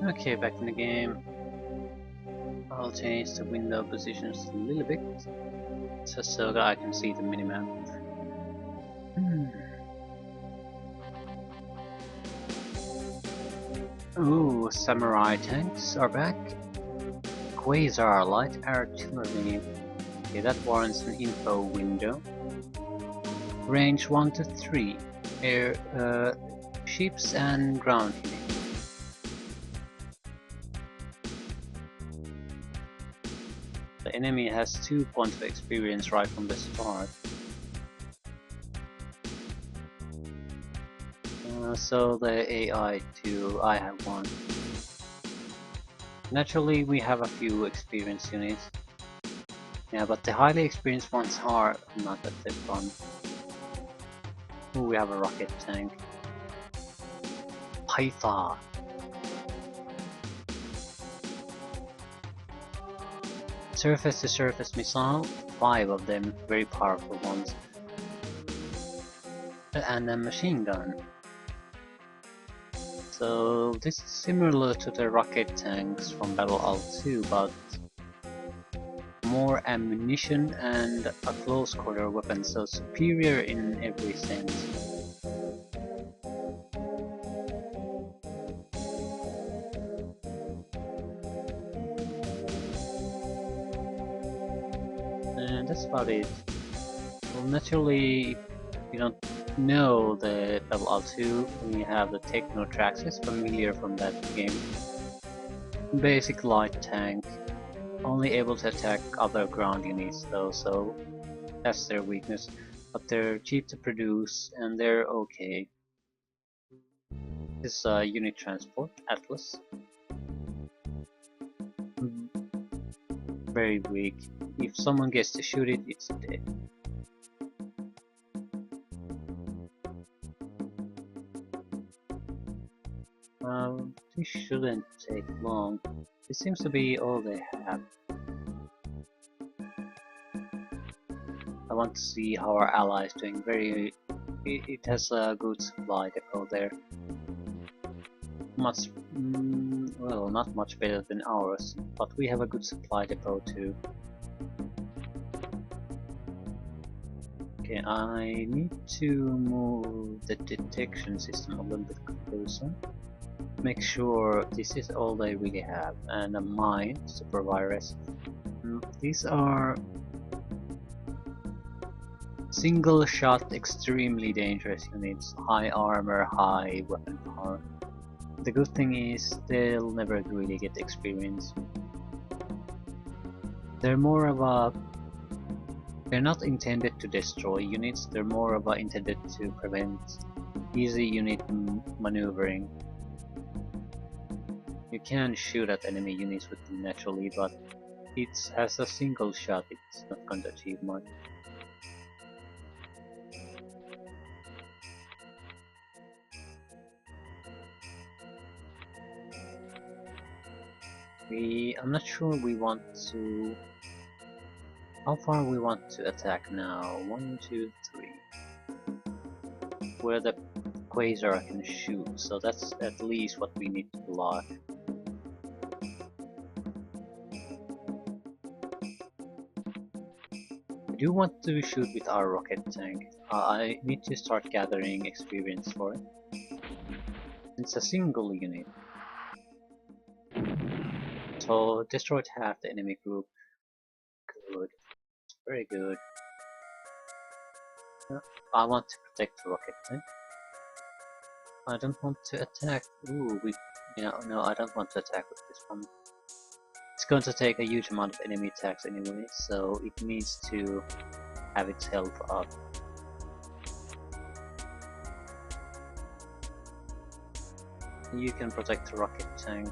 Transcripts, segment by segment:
Okay, back in the game. I'll change the window positions a little bit, just so that I can see the minimap. Ooh, samurai tanks are back. Quasar light artillery. Okay, that warrants an info window. Range 1 to 3. Air, ships and ground units. The enemy has 2 points of experience right from the start. So the AI too, I have 1. Naturally we have a few experienced units. Yeah, but the highly experienced ones are not that fun. Ooh, we have a rocket tank. Python. Surface-to-surface missile, 5 of them, very powerful ones. And a machine gun. So this is similar to the rocket tanks from BattleAll 2, but more ammunition and a close quarter weapon, so superior in every sense. And that's about it. Well, naturally, if you don't know the BattleAll 2, we have the Techno Traxxas, familiar from that game. Basic light tank, only able to attack other ground units though, so that's their weakness. But they're cheap to produce and they're okay. This is a unit transport, Atlas. Very weak. If someone gets to shoot it, it's dead. This shouldn't take long. This seems to be all they have. I want to see how our ally is doing. It has a good supply depot there. Well, not much better than ours, but we have a good supply depot too. Okay, I need to move the detection system a little bit closer. Make sure this is all they really have, and a mine, super virus. These are single shot, extremely dangerous units, high armor, high weapon power. The good thing is they'll never really get experience. They're not intended to destroy units, they're more of a intended to prevent easy unit maneuvering. You can shoot at enemy units with them naturally, but it has a single shot, it's not going to achieve much. I'm not sure we want to... How far we want to attack now? 1, 2, 3. Where the Quasar can shoot, so that's at least what we need to block. I do want to shoot with our rocket tank. I need to start gathering experience for it. It's a single unit. So destroyed half the enemy group. Good. Very good. I want to protect the rocket tank. I don't want to attack. Ooh, no, I don't want to attack with this one. It's going to take a huge amount of enemy attacks anyway, so it needs to have its health up. You can protect the rocket tank.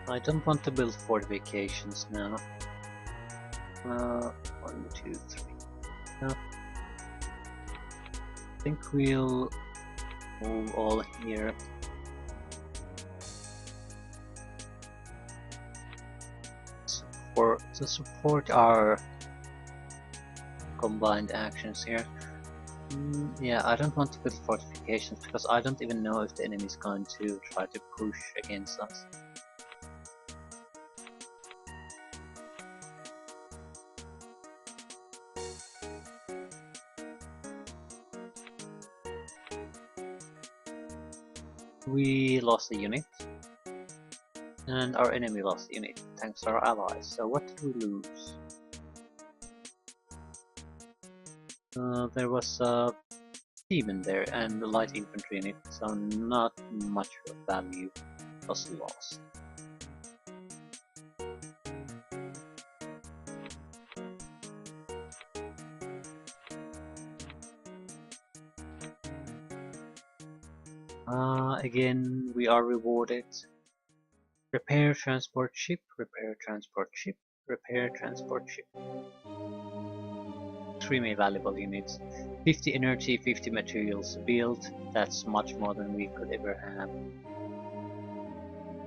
I don't want to build fortifications now. 1, 2, 3. No. I think we'll move all here. To support our combined actions here. Yeah, I don't want to build fortifications because I don't even know if the enemy is going to try to push against us. We lost a unit, and our enemy lost a unit, thanks to our allies. So what did we lose? There was a demon there and a light infantry unit, so not much of value was lost. Again, we are rewarded. Repair transport ship, repair transport ship, repair transport ship. 3 main valuable units. 50 energy, 50 materials built. That's much more than we could ever have.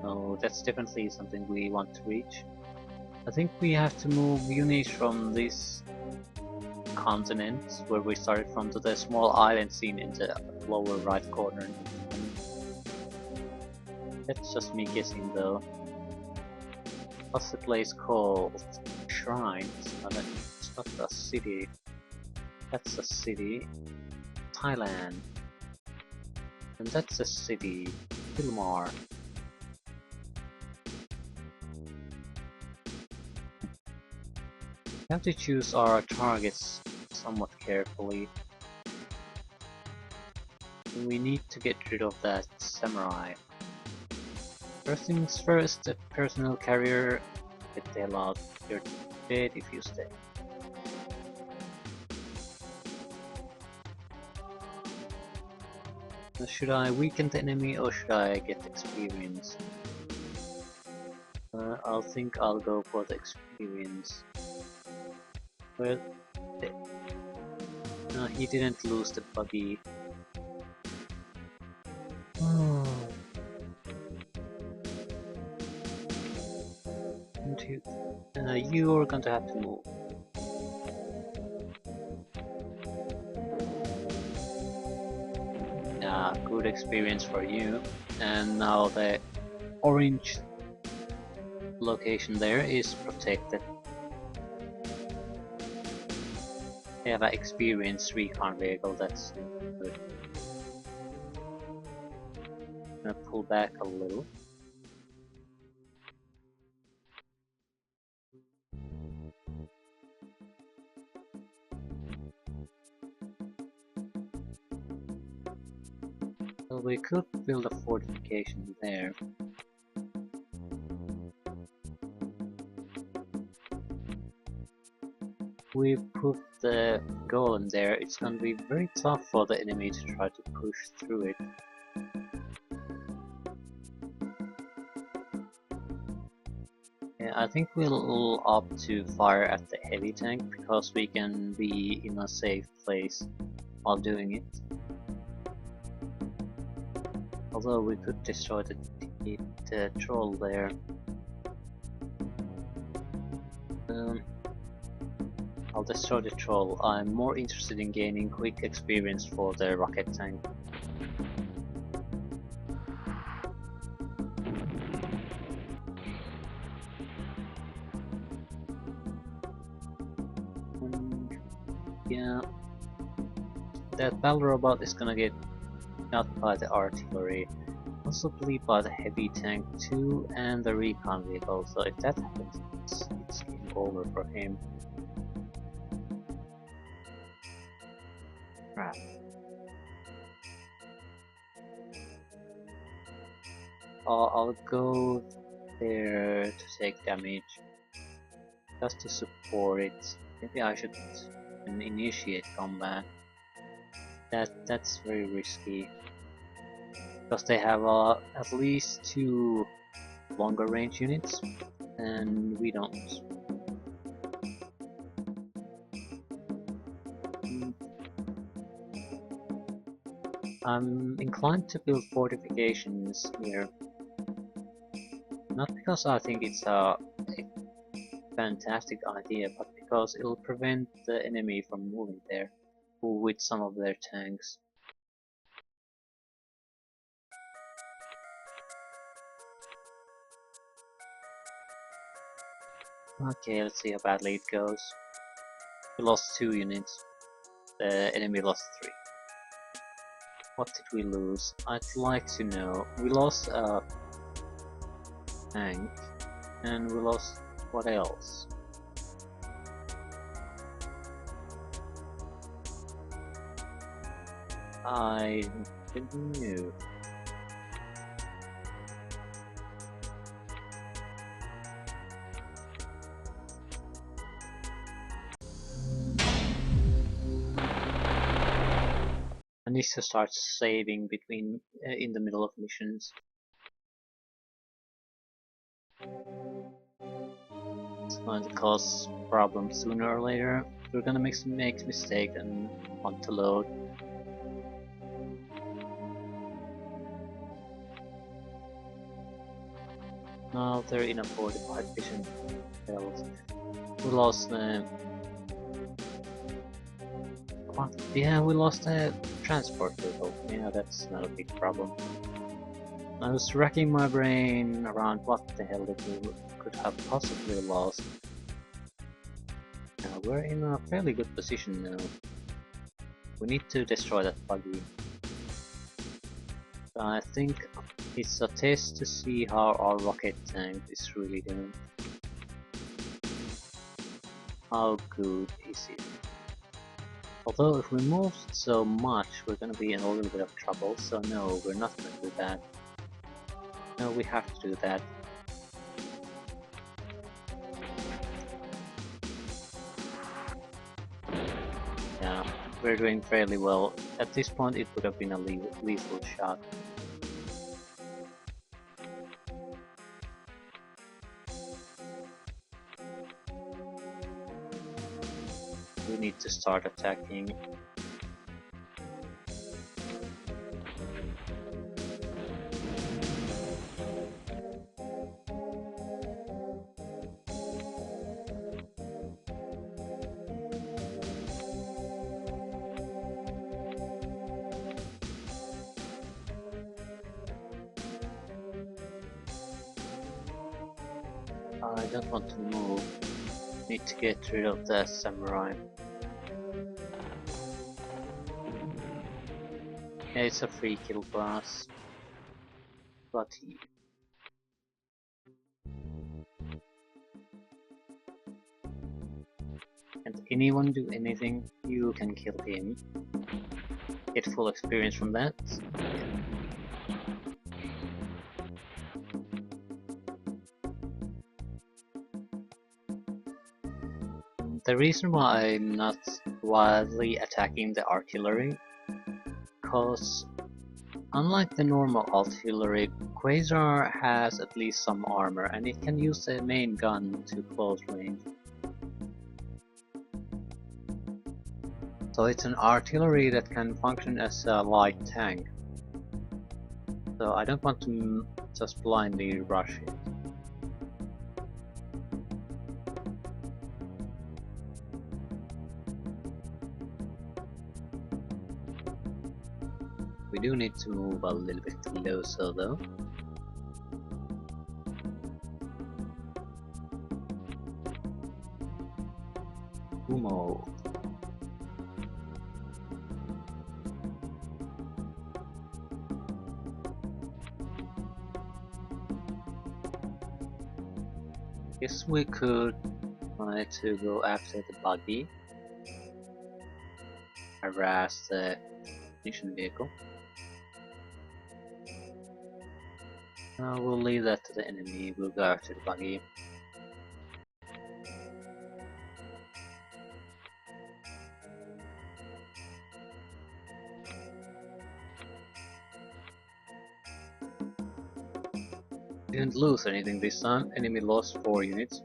So that's definitely something we want to reach. I think we have to move units from this continent where we started from to the small island seen in the lower right corner. That's just me guessing though. What's the place called? Shrine. It's not a city. That's a city. Thailand. And that's a city. Pilmar. We have to choose our targets somewhat carefully. We need to get rid of that samurai. First things first, the personnel carrier. Get the hell out. You're dead if you stay. Should I weaken the enemy or should I get experience? I'll think I'll go for the experience. Well, he didn't lose the buggy. You're going to have to move. Yeah, good experience for you. And now the orange location there is protected. They have an experienced recon vehicle, that's good. I'm gonna pull back a little. So we could build a fortification there. We put the golem there, it's gonna be very tough for the enemy to try to push through it. Yeah, I think we'll opt to fire at the heavy tank because we can be in a safe place while doing it. Although we could destroy the troll there. I'll destroy the troll. I'm more interested in gaining quick experience for the rocket tank. Yeah, that battle robot is gonna get shot by the artillery, possibly by the heavy tank too, and the recon vehicle. So if that happens, it's game over for him. Crap. I'll go there to take damage, just to support it. Maybe I should initiate combat. That's very risky, because they have at least 2 longer range units, and we don't. I'm inclined to build fortifications here, not because I think it's a fantastic idea, but because it'll prevent the enemy from moving there. with some of their tanks. Okay, let's see how badly it goes. We lost 2 units. The enemy lost 3. What did we lose? I'd like to know. We lost a tank, and we lost what else? I didn't know. I need to start saving between in the middle of missions. It's going to cause problems sooner or later. We're gonna make mistake and want to load. Now they're in a fortified vision field. We lost the. What? Yeah, we lost the transport vehicle. Yeah, that's not a big problem. I was racking my brain around what the hell that we could have possibly lost. Now we're in a fairly good position now. We need to destroy that buggy. I think it's a test to see how our rocket tank is really doing. How good is it? Although if we move so much, we're gonna be in a little bit of trouble, so no, we're not gonna do that. No, we have to do that. Yeah, we're doing fairly well. At this point it would have been a lethal shot. We need to start attacking. I don't want to move. Need to get rid of that samurai. Yeah, it's a free kill class. But can't anyone do anything? You can kill him. Get full experience from that. The reason why I'm not wildly attacking the artillery, because unlike the normal artillery, Quasar has at least some armor and it can use the main gun to close range. So it's an artillery that can function as a light tank. So I don't want to just blindly rush it. We do need to move a little bit closer though. Umo. Guess we could try to go after the buggy. Harass the mission vehicle. We'll leave that to the enemy, we'll go after the buggy. Didn't lose anything this time, enemy lost 4 units.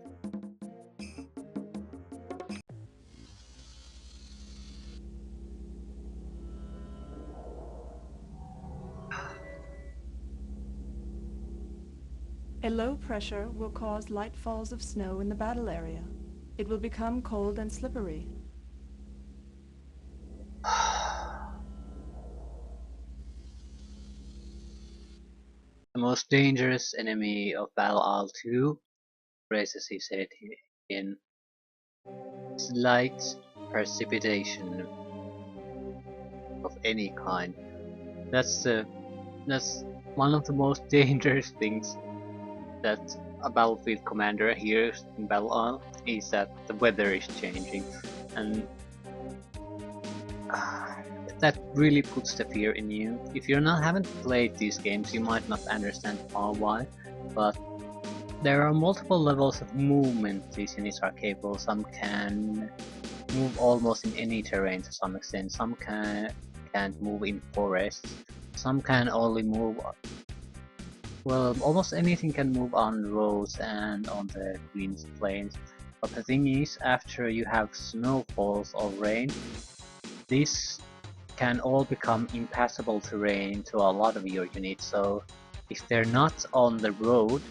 A low pressure will cause light falls of snow in the battle area. It will become cold and slippery. most dangerous enemy of Battle Isle 2, Raises he said in slight precipitation of any kind. That's one of the most dangerous things that a battlefield commander hears in Battle Isle is that the weather is changing, and that really puts the fear in you. If you haven't played these games, you might not understand why, but there are multiple levels of movement these units are capable. Some can move almost in any terrain to some extent, some can't move in forests, some can only move, well, almost anything can move on roads and on the green plains. But the thing is, after you have snowfalls or rain, these can all become impassable terrain to a lot of your units, so if they're not on the road,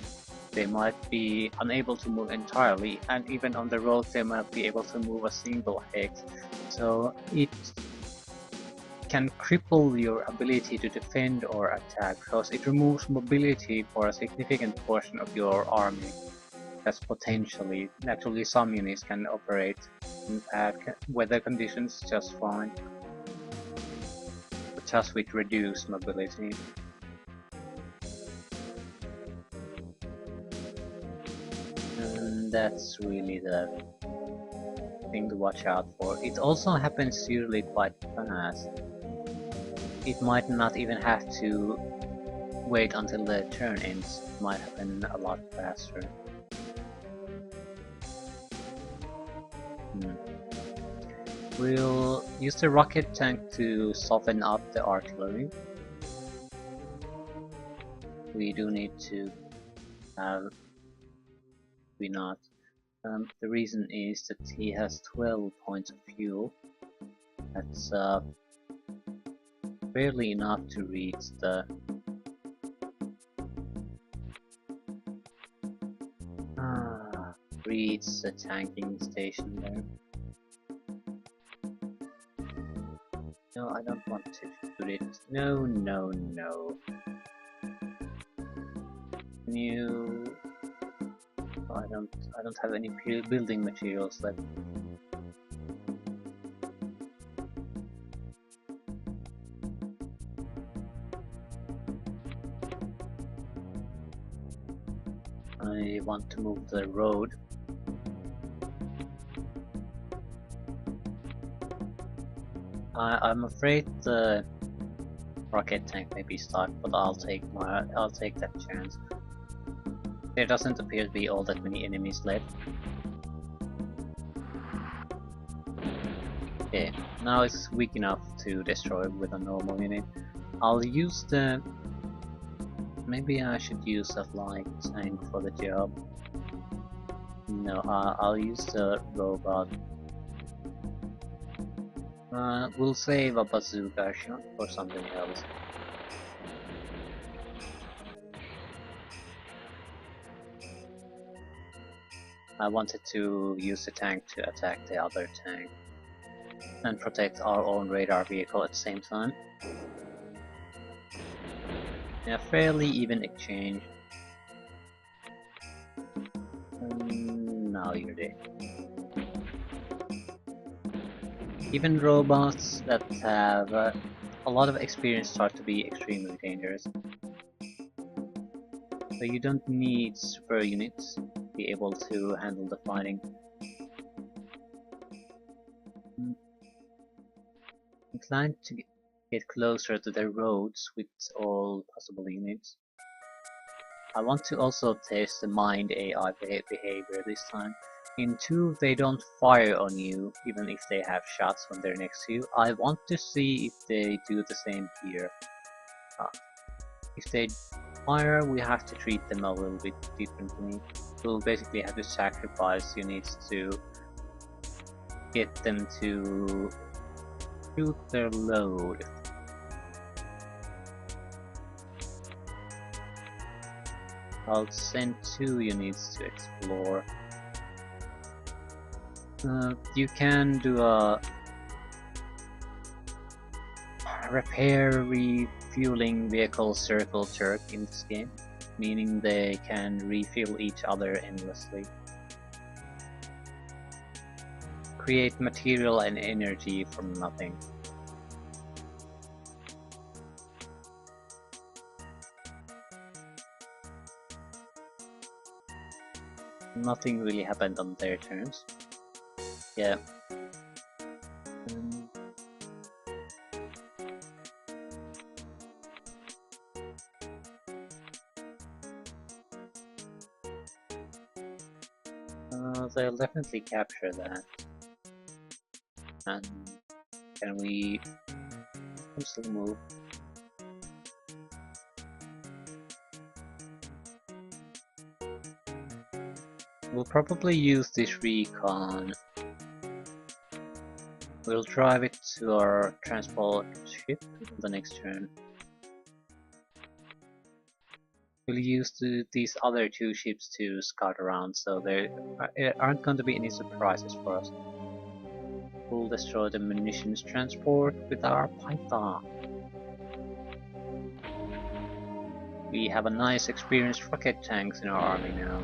they might be unable to move entirely, and even on the road they might be able to move a single hex. So it can cripple your ability to defend or attack, because it removes mobility for a significant portion of your army. That's potentially, naturally some units can operate in bad weather conditions just fine, but just with reduced mobility. And that's really the thing to watch out for. It also happens usually quite fast. It might not even have to wait until the turn ends. It might happen a lot faster. We'll use the rocket tank to soften up the artillery. We do need to have... we not. The reason is that he has 12 points of fuel. That's barely enough to reach the tanking station there. No, I don't want to do it. No. Can you... oh, I don't have any building materials left. I want to move the road. I'm afraid the rocket tank may be stuck, but I'll take that chance. There doesn't appear to be all that many enemies left. Okay, now it's weak enough to destroy with a normal unit. I'll use the... maybe I should use a light tank for the job. No, I'll use the robot. We'll save a bazooka shot for something else. I wanted to use the tank to attack the other tank and protect our own radar vehicle at the same time. Yeah, fairly even exchange. Now you're dead. Even robots that have a lot of experience start to be extremely dangerous. So you don't need super units to be able to handle the fighting. Inclined to get closer to the roads with all possible units. I want to also test the mind AI behavior this time. In 2, they don't fire on you even if they have shots when they're next to you. I want to see if they do the same here. If they fire, we have to treat them a little bit differently. We'll basically have to sacrifice units to get them to shoot their load. I'll send 2 units to explore. You can do a repair refueling vehicles circle jerk in this game, meaning they can refuel each other endlessly. Create material and energy from nothing. Nothing really happened on their turns. Yeah. They'll definitely capture that. And can we still move? We'll probably use this recon. We'll drive it to our transport ship the next turn. We'll use these other two ships to scout around, so there aren't going to be any surprises for us. We'll destroy the munitions transport with our Python. We have a nice experienced rocket tanks in our army now.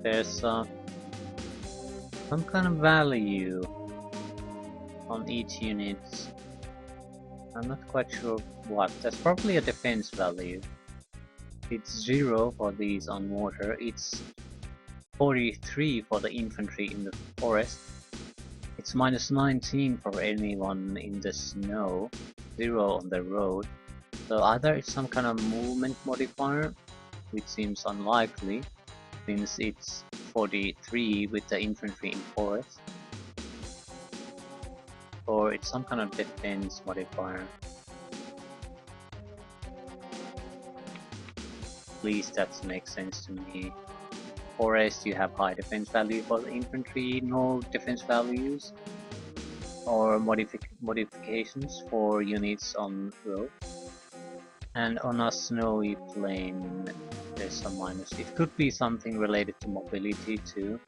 There's some kind of value on each unit. I'm not quite sure what. That's probably a defense value. It's 0 for these on water. It's 43 for the infantry in the forest. It's minus 19 for anyone in the snow. 0 on the road. So either it's some kind of movement modifier, which seems unlikely, since it's 43 with the infantry in forest, or it's some kind of defense modifier. At least that makes sense to me. Forest, you have high defense value for the infantry, no defense values or modifications for units on road. And on a snowy plain, there's some minus. It could be something related to mobility too.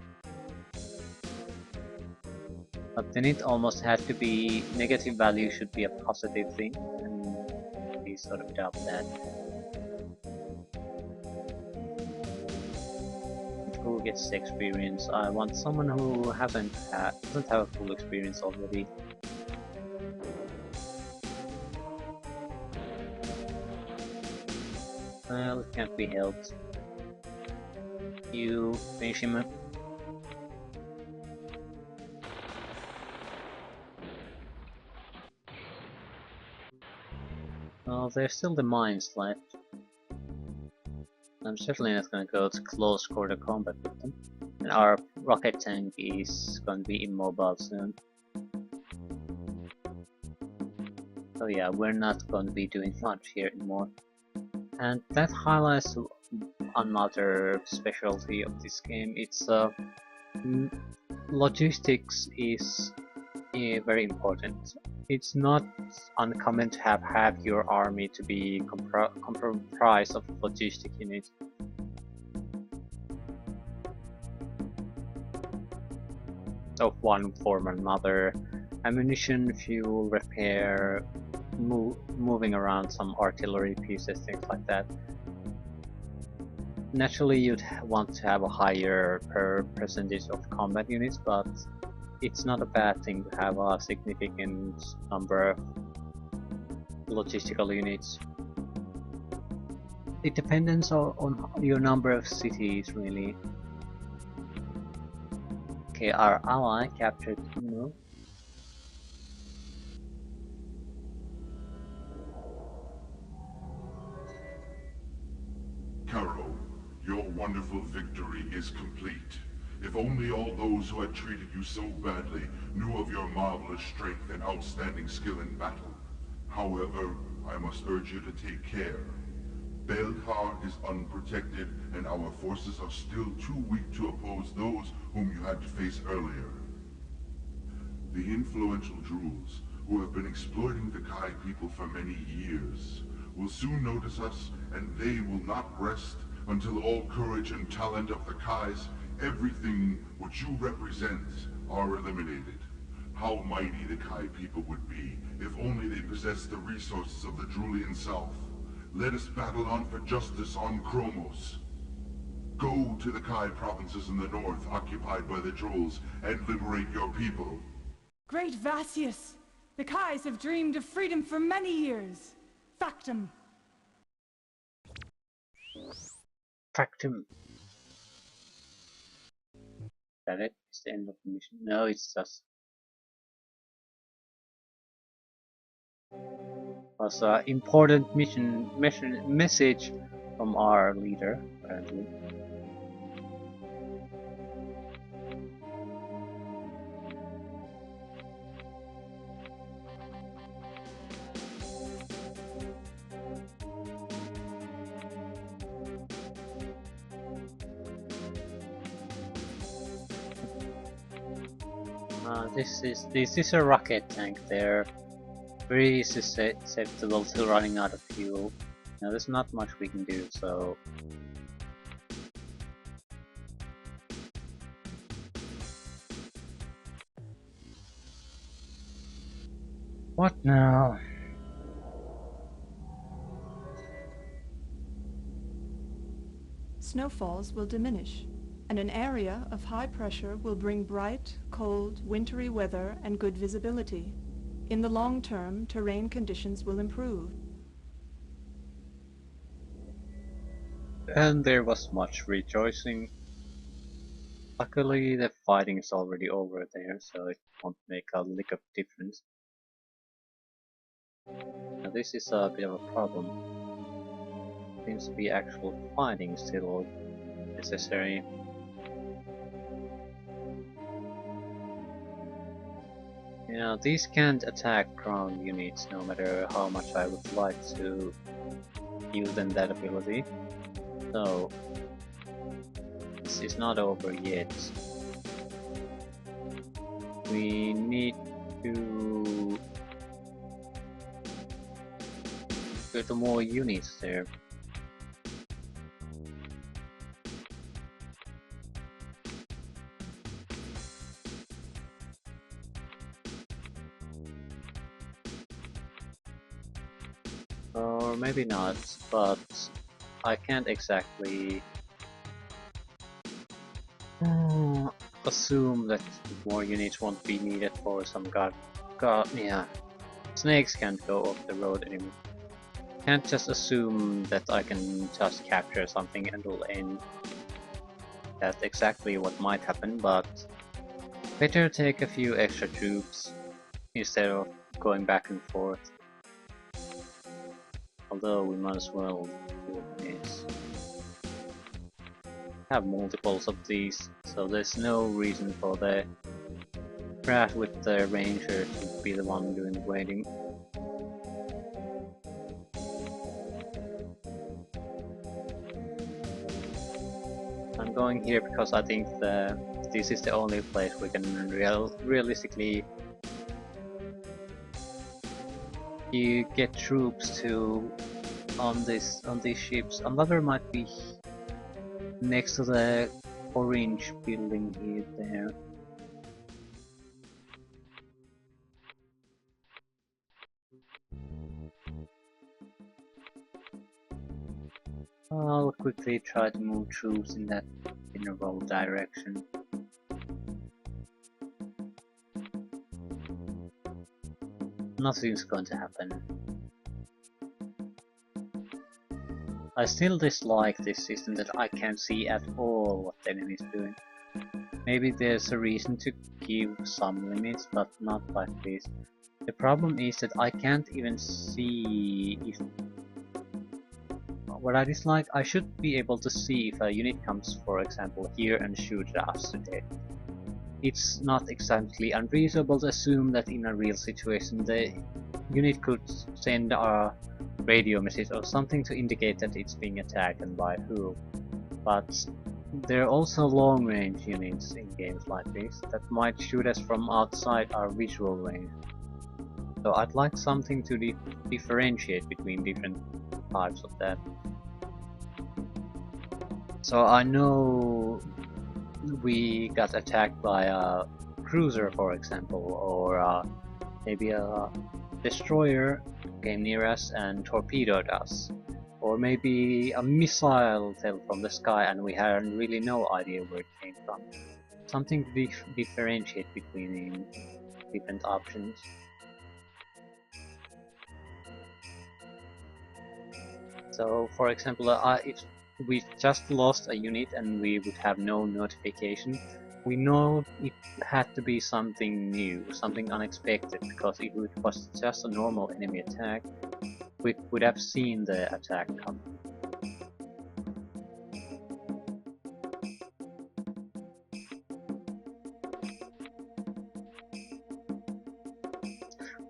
But then it almost has to be, negative value should be a positive thing, and we sort of doubt that. Who gets the experience? I want someone who doesn't have a full experience already. Well, it can't be helped. You finish him up. Well, there's still the mines left. I'm certainly not going to go to close quarter combat with them. And our rocket tank is going to be immobile soon. So yeah, we're not going to be doing much here anymore. And that highlights another specialty of this game. It's logistics is very important. It's not uncommon to have half your army to be comprised of logistic units. Of one form or another. Ammunition, fuel, repair, moving around some artillery pieces, things like that. Naturally, you'd want to have a higher percentage of combat units, but it's not a bad thing to have a significant number of logistical units. It depends on your number of cities, really. Okay, our ally captured Kuno. Caro, your wonderful victory is complete. If only all those who had treated you so badly knew of your marvelous strength and outstanding skill in battle. However, I must urge you to take care. Belkar is unprotected, and our forces are still too weak to oppose those whom you had to face earlier. The influential Drules, who have been exploiting the Kai people for many years, will soon notice us, and they will not rest until all courage and talent of the Kais everything what you represent are eliminated. How mighty the Kai people would be if only they possessed the resources of the Drulian South. Let us battle on for justice on Chromos. Go to the Kai provinces in the north occupied by the Trolls and liberate your people. Great Vasius! The Kais have dreamed of freedom for many years. Factum. Factum. Is that it? It's the end of the mission. No, it's just was an important mission message from our leader, apparently. This is a rocket tank. They're very susceptible to running out of fuel. Now there's not much we can do, so what now? Snowfalls will diminish, and an area of high pressure will bring bright, cold, wintry weather and good visibility. In the long term, terrain conditions will improve. And there was much rejoicing. Luckily the fighting is already over there, so it won't make a lick of difference. Now this is a bit of a problem. Seems to be actual fighting still necessary. You know, these can't attack ground units no matter how much I would like to give them that ability. So, this is not over yet. We need to get more units there. Or maybe not, but I can't exactly assume that more units won't be needed for some yeah. Snakes can't go off the road anymore. Can't just assume that I can just capture something and will end. That's exactly what might happen, but better take a few extra troops instead of going back and forth. Although we might as well do this. Have multiples of these, so there's no reason for the Pratt with the ranger to be the one doing the waiting. I'm going here because I think this is the only place we can realistically get troops to on these ships. Another might be next to the orange building here there. I'll quickly try to move troops in that general direction. Nothing's going to happen. I still dislike this system that I can't see at all what the enemy is doing. Maybe there's a reason to give some limits, but not like this. The problem is that I can't even see if... What I dislike, I should be able to see if a unit comes, for example, here and shoots us to death. It's not exactly unreasonable to assume that in a real situation the unit could send a radio message or something to indicate that it's being attacked and by who. But there are also long-range units in games like this that might shoot us from outside our visual range. So I'd like something to differentiate between different parts of that. So I know we got attacked by a cruiser, for example, or maybe a destroyer came near us and torpedoed us. Or maybe a missile fell from the sky and we had really no idea where it came from. Something to differentiate between different options. So, for example, if we just lost a unit and we would have no notification, we know it had to be something new, something unexpected, because if it was just a normal enemy attack, we would have seen the attack come.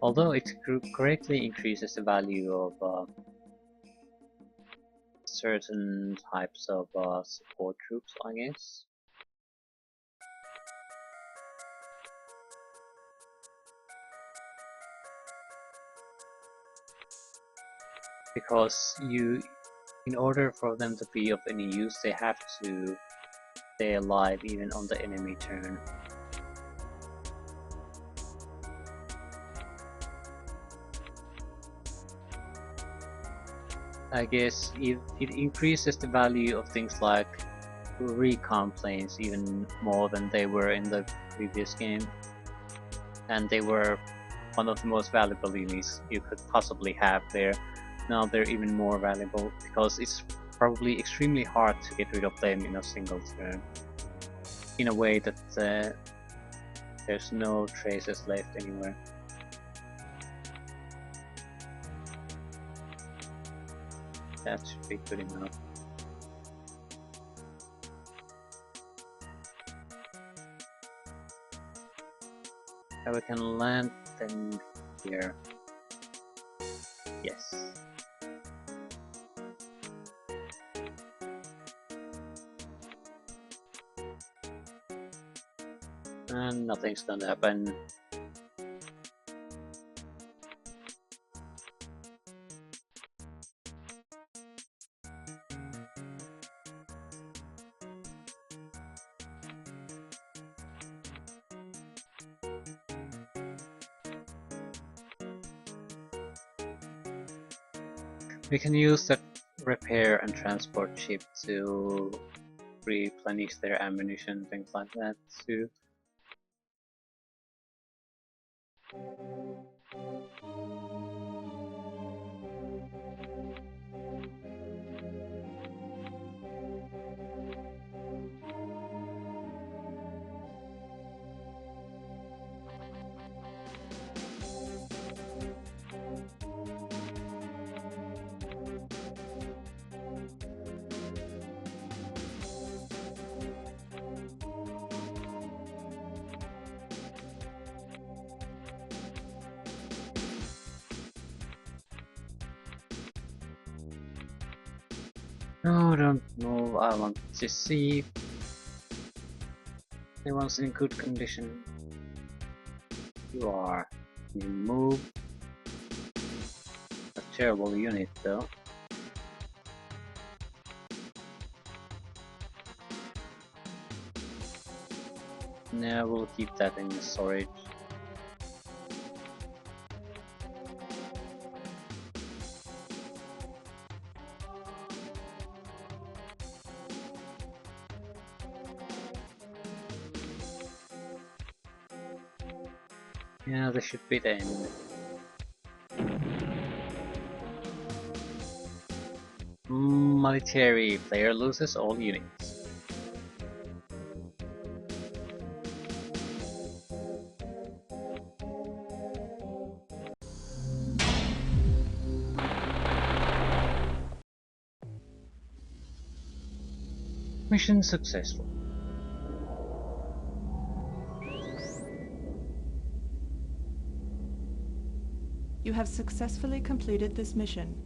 Although it greatly increases the value of certain types of support troops, I guess. Because in order for them to be of any use, they have to stay alive even on the enemy turn. I guess it increases the value of things like recon planes even more than they were in the previous game. And they were one of the most valuable units you could possibly have there. Now they're even more valuable because it's probably extremely hard to get rid of them in a single turn. In a way that there's no traces left anywhere. That should be good enough. And we can land them here. Yes. And nothing's gonna happen. We can use that repair and transport ship to replenish their ammunition, things like that too. No, don't move. I want to see if anyone's in good condition. You are. You move. A terrible unit though. Yeah, we'll keep that in storage. Yeah, this should be the end. Military player loses all units. Mission successful. You have successfully completed this mission.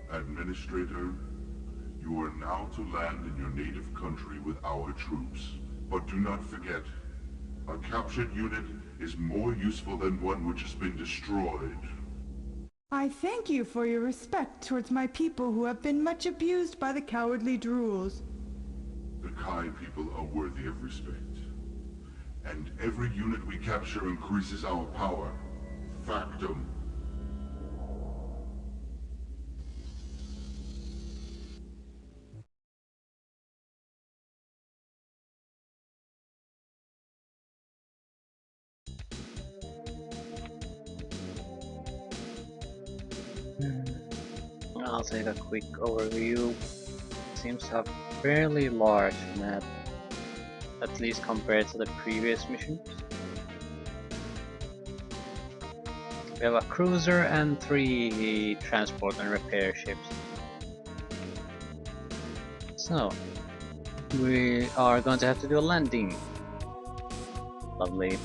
Administrator, You are now to land in your native country with our troops. But do not forget, a captured unit is more useful than one which has been destroyed. I thank you for your respect towards my people who have been much abused by the cowardly Drools. The Kai people are worthy of respect. And every unit we capture increases our power. Factum. I'll take a quick overview. Seems to have a fairly large map, at least compared to the previous missions. We have a cruiser and 3 transport and repair ships. So, we are going to have to do a landing. Lovely.